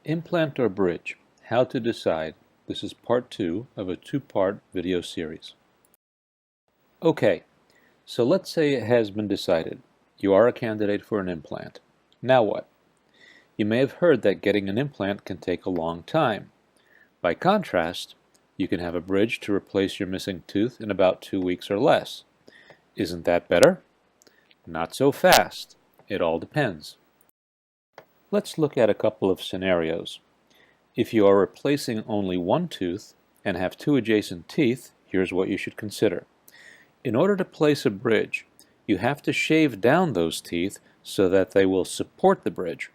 Implant or bridge? How to decide. This is part 2 of a 2-part video series. Okay, so let's say it has been decided. You are a candidate for an implant. Now what? You may have heard that getting an implant can take a long time. By contrast, you can have a bridge to replace your missing tooth in about 2 weeks or less. Isn't that better? Not so fast. It all depends. Let's look at a couple of scenarios. If you are replacing only one tooth and have 2 adjacent teeth, here's what you should consider. In order to place a bridge, you have to shave down those teeth so that they will support the bridge.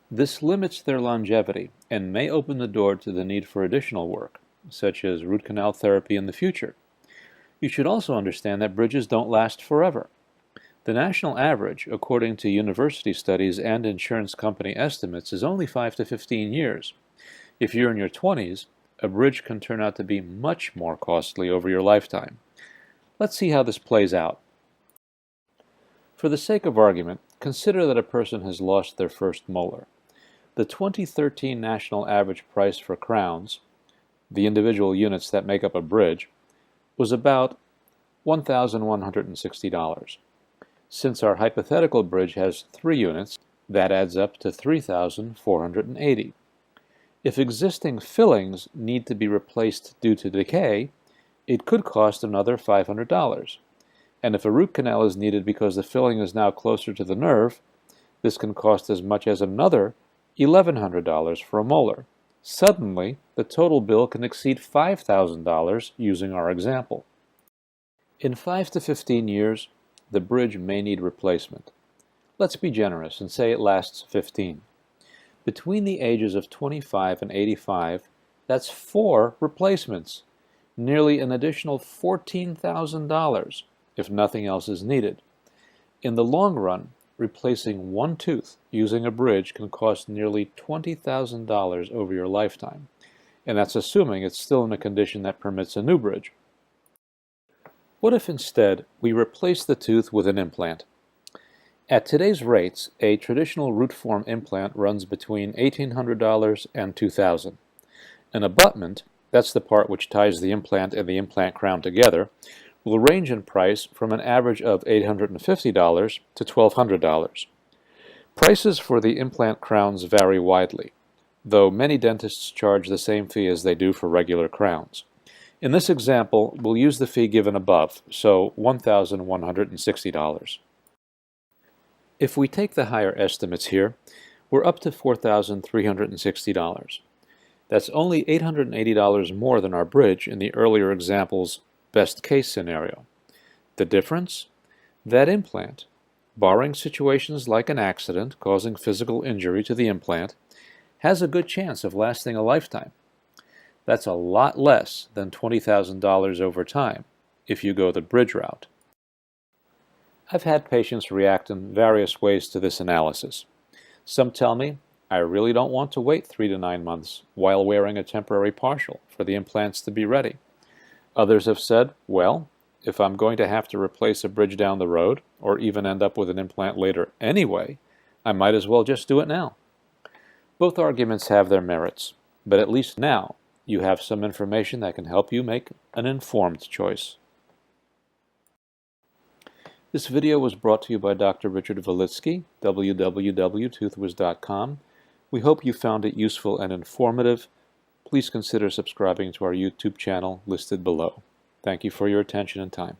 This limits their longevity and may open the door to the need for additional work, such as root canal therapy in the future. You should also understand that bridges don't last forever. The national average, according to university studies and insurance company estimates, is only 5 to 15 years. If you're in your 20s, a bridge can turn out to be much more costly over your lifetime. Let's see how this plays out. For the sake of argument, consider that a person has lost their first molar. The 2013 national average price for crowns, the individual units that make up a bridge, was about $1,160. Since our hypothetical bridge has 3 units, that adds up to $3,480. If existing fillings need to be replaced due to decay, it could cost another $500. And if a root canal is needed because the filling is now closer to the nerve, this can cost as much as another $1,100 for a molar. Suddenly, the total bill can exceed $5,000 using our example. In 5 to 15 years, the bridge may need replacement. Let's be generous and say it lasts 15. Between the ages of 25 and 85, that's 4 replacements, nearly an additional $14,000 if nothing else is needed. In the long run, replacing one tooth using a bridge can cost nearly $20,000 over your lifetime, and that's assuming it's still in a condition that permits a new bridge. What if instead we replace the tooth with an implant? At today's rates, a traditional root form implant runs between $1,800 and $2,000. An abutment, that's the part which ties the implant and the implant crown together, will range in price from an average of $850 to $1,200. Prices for the implant crowns vary widely, though many dentists charge the same fee as they do for regular crowns. In this example, we'll use the fee given above, so $1,160. If we take the higher estimates here, we're up to $4,360. That's only $880 more than our bridge in the earlier example's best case scenario. The difference? That implant, barring situations like an accident causing physical injury to the implant, has a good chance of lasting a lifetime. That's a lot less than $20,000 over time if you go the bridge route. I've had patients react in various ways to this analysis. Some tell me, I really don't want to wait 3 to 9 months while wearing a temporary partial for the implants to be ready. Others have said, well, if I'm going to have to replace a bridge down the road, or even end up with an implant later anyway, I might as well just do it now. Both arguments have their merits, but at least now you have some information that can help you make an informed choice. This video was brought to you by Dr. Richard Valitsky, www.toothwiz.com. We hope you found it useful and informative. Please consider subscribing to our YouTube channel listed below. Thank you for your attention and time.